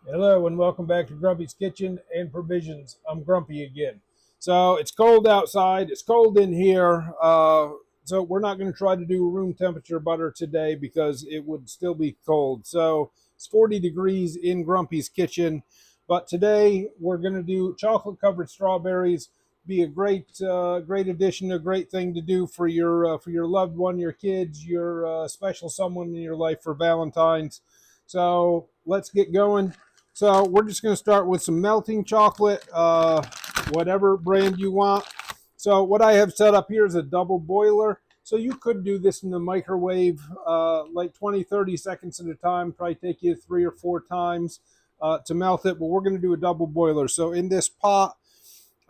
Hello and welcome back to Grumpy's Kitchen and Provisions. I'm Grumpy again. So it's cold outside. It's cold in here. So we're not going to try to do room temperature butter today because it would still be cold. So it's 40 degrees in Grumpy's Kitchen. But today we're going to do chocolate covered strawberries. Be a great addition, a great thing to do for your loved one, your kids, your special someone in your life for Valentine's. So let's get going. So we're just going to start with some melting chocolate, whatever brand you want. So what I have set up here is a double boiler. So you could do this in the microwave like 20, 30 seconds at a time. Probably take you 3 or 4 times to melt it, but we're going to do a double boiler. So in this pot,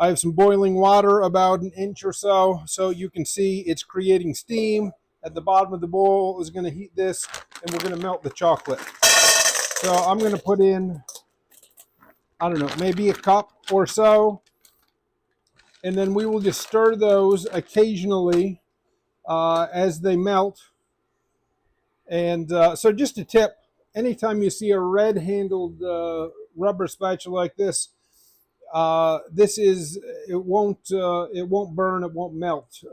I have some boiling water about an inch or so. So you can see it's creating steam. At the bottom of the bowl is going to heat this, and we're going to melt the chocolate. So I'm going to put in, I don't know, maybe a cup or so. And then we will just stir those occasionally as they melt. And so just a tip, anytime you see a red handled rubber spatula like this, it won't burn, it won't melt.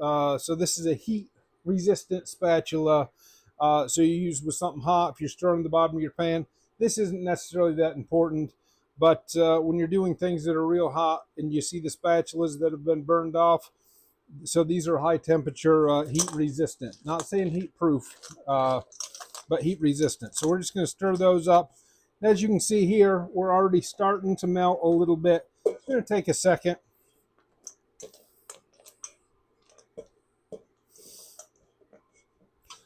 So this is a heat resistant spatula. So you use with something hot if you're stirring the bottom of your pan. This isn't necessarily that important, but when you're doing things that are real hot and you see the spatulas that have been burned off, so these are high temperature, heat resistant. Not saying heat proof, but heat resistant. So we're just going to stir those up. As you can see here, we're already starting to melt a little bit. It's going to take a second.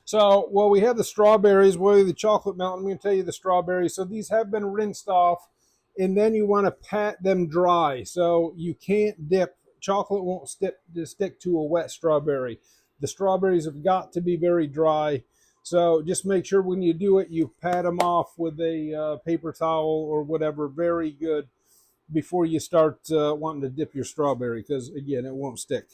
So, well, we have the strawberries, the chocolate melt. I'm going to tell you the strawberries. So these have been rinsed off, and then you want to pat them dry. So you can't dip. Chocolate won't stick to a wet strawberry. The strawberries have got to be very dry. So just make sure when you do it, you pat them off with a paper towel or whatever, very good, before you start wanting to dip your strawberry, because again, it won't stick.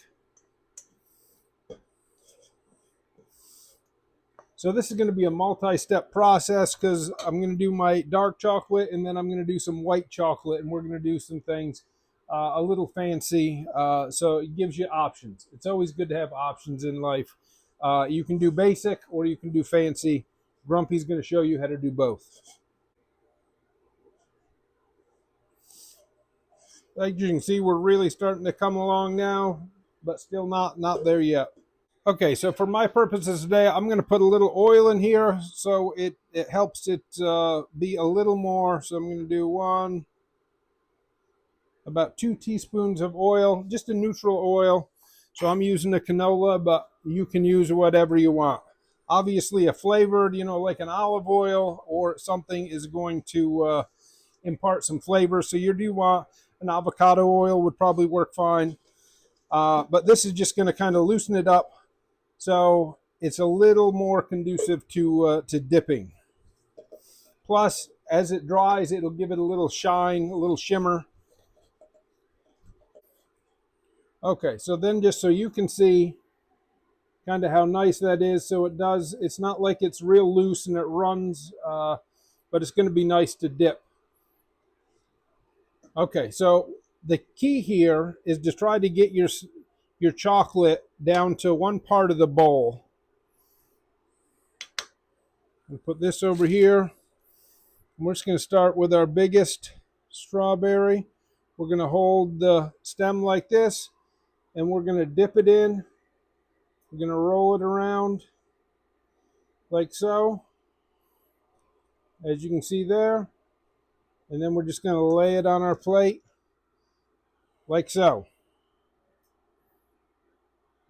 So this is going to be a multi-step process because I'm going to do my dark chocolate and then I'm going to do some white chocolate, and we're going to do some things a little fancy. So it gives you options. It's always good to have options in life. You can do basic or you can do fancy. Grumpy's going to show you how to do both. Like you can see, we're really starting to come along now, but still not there yet. Okay, so for my purposes today, I'm going to put a little oil in here so it helps it be a little more. So I'm going to do about 2 teaspoons of oil, just a neutral oil. So I'm using a canola, but you can use whatever you want. Obviously, a flavored, like an olive oil or something is going to impart some flavor. So you do want an avocado oil would probably work fine. But this is just going to kind of loosen it up. So it's a little more conducive to dipping. Plus, as it dries, it'll give it a little shine, a little shimmer. Okay, so then just so you can see kind of how nice that is. So it's not like it's real loose and it runs, but it's going to be nice to dip. Okay, so the key here is to try to get your chocolate down to one part of the bowl. We'll put this over here. We're just going to start with our biggest strawberry. We're going to hold the stem like this, and we're going to dip it in. We're going to roll it around like so, as you can see there. And then we're just going to lay it on our plate like so.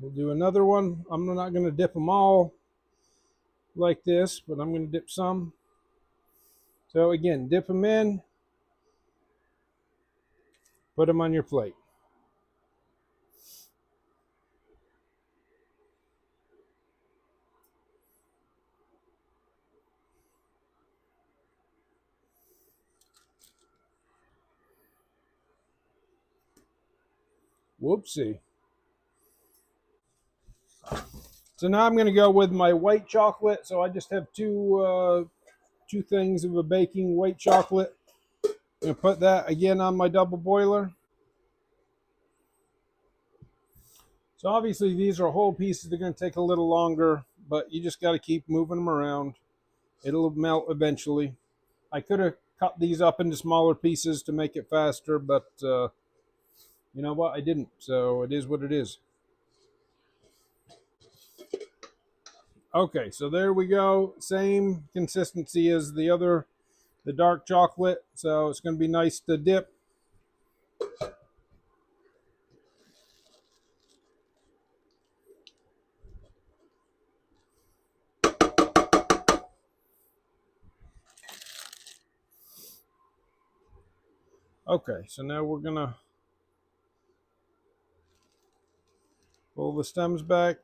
We'll do another one. I'm not going to dip them all like this, but I'm going to dip some. So again, dip them in, put them on your plate. Whoopsie. So now I'm going to go with my white chocolate. So I just have two things of a baking white chocolate. I'm going to put that again on my double boiler. So obviously these are whole pieces. They're going to take a little longer, but you just got to keep moving them around. It'll melt eventually. I could have cut these up into smaller pieces to make it faster, but you know what? I didn't. So it is what it is. Okay, so there we go. Same consistency as the dark chocolate. So it's going to be nice to dip. Okay, so now we're going to pull the stems back.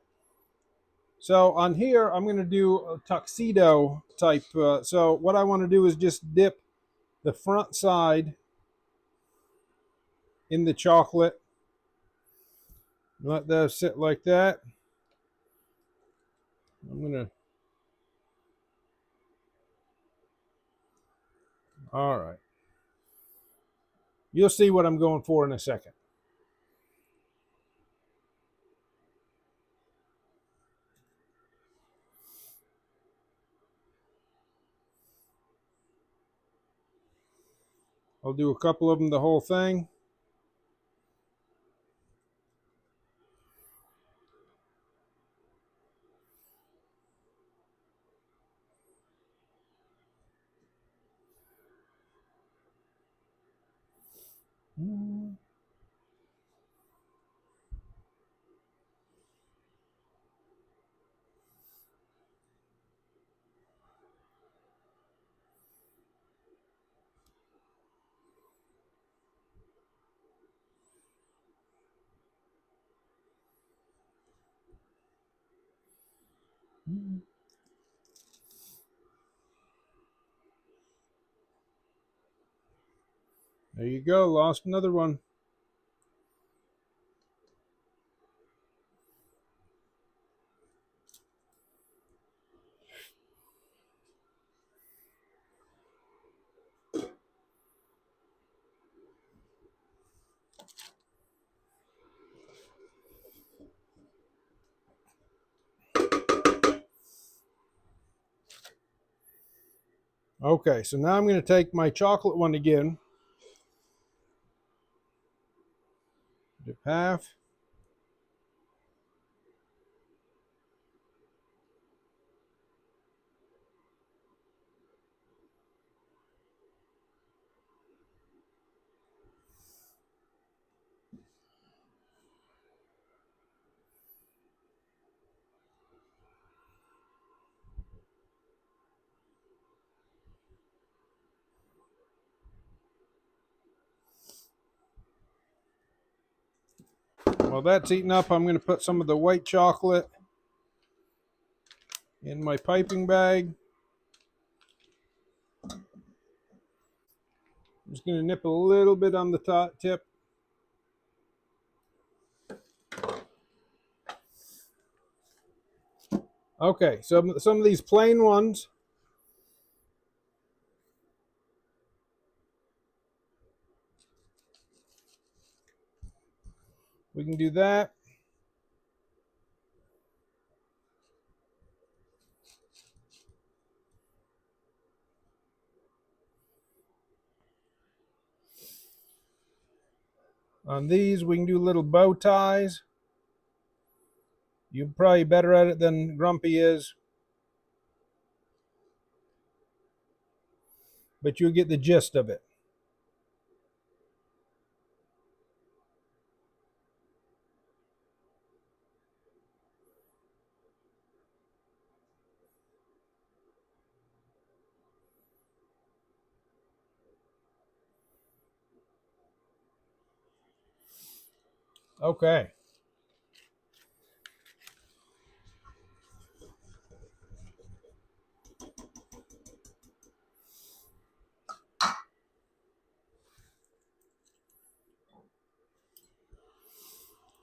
So on here, I'm going to do a tuxedo type. So what I want to do is just dip the front side in the chocolate. Let that sit like that. I'm going to. All right. You'll see what I'm going for in a second. I'll do a couple of them the whole thing. There you go. Lost another one. Okay, so now I'm going to take my chocolate one again. Dip half. While that's eating up, I'm going to put some of the white chocolate in my piping bag. I'm just going to nip a little bit on the top tip. Okay, so some of these plain ones, we can do that. On these, we can do little bow ties. You're probably better at it than Grumpy is, but you'll get the gist of it. Okay.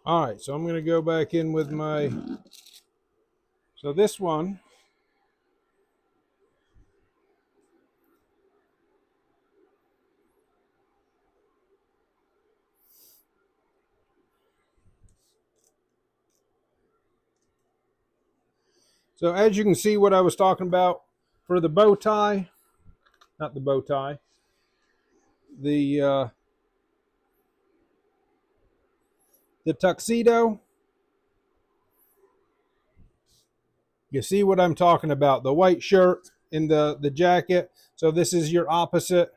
All right, so I'm going to go back in with my, so this one, So as you can see, what I was talking about for the bow tie, not the bow tie, the the tuxedo. You see what I'm talking about? The white shirt and the jacket. So this is your opposite.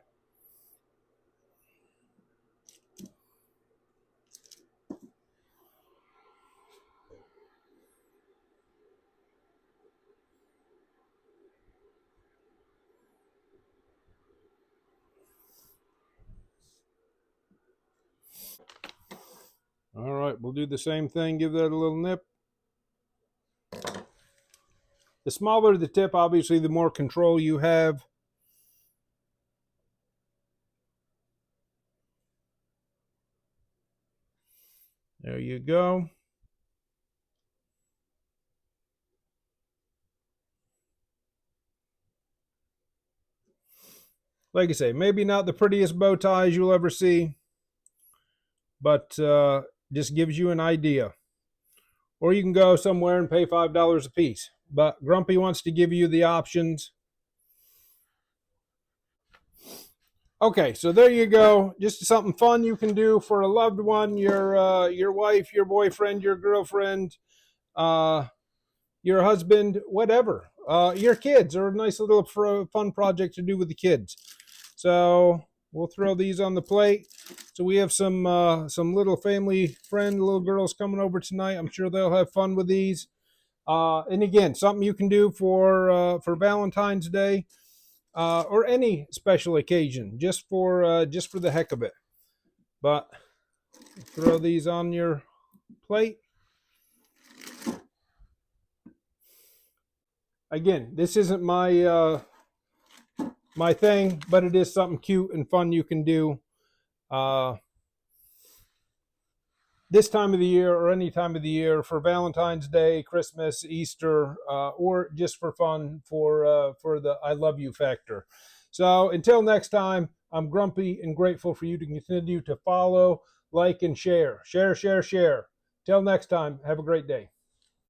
All right, we'll do the same thing. Give that a little nip. The smaller the tip, obviously, the more control you have. There you go. Like I say, maybe not the prettiest bow ties you'll ever see, but just gives you an idea. Or you can go somewhere and pay $5 a piece. But Grumpy wants to give you the options. Okay, so there you go. Just something fun you can do for a loved one, your wife, your boyfriend, your girlfriend, uh, your husband, whatever. Your kids are a nice little fun project to do with the kids. So we'll throw these on the plate. So we have some little family friend, little girls coming over tonight. I'm sure they'll have fun with these. And again, something you can do for Valentine's Day or any special occasion, just for the heck of it. But throw these on your plate. Again, this isn't my thing, but it is something cute and fun you can do this time of the year or any time of the year for Valentine's Day, Christmas, Easter, or just for fun for the I love you factor. So until next time, I'm grumpy and grateful for you to continue to follow, like, and share. Share, share, share. Till next time, have a great day.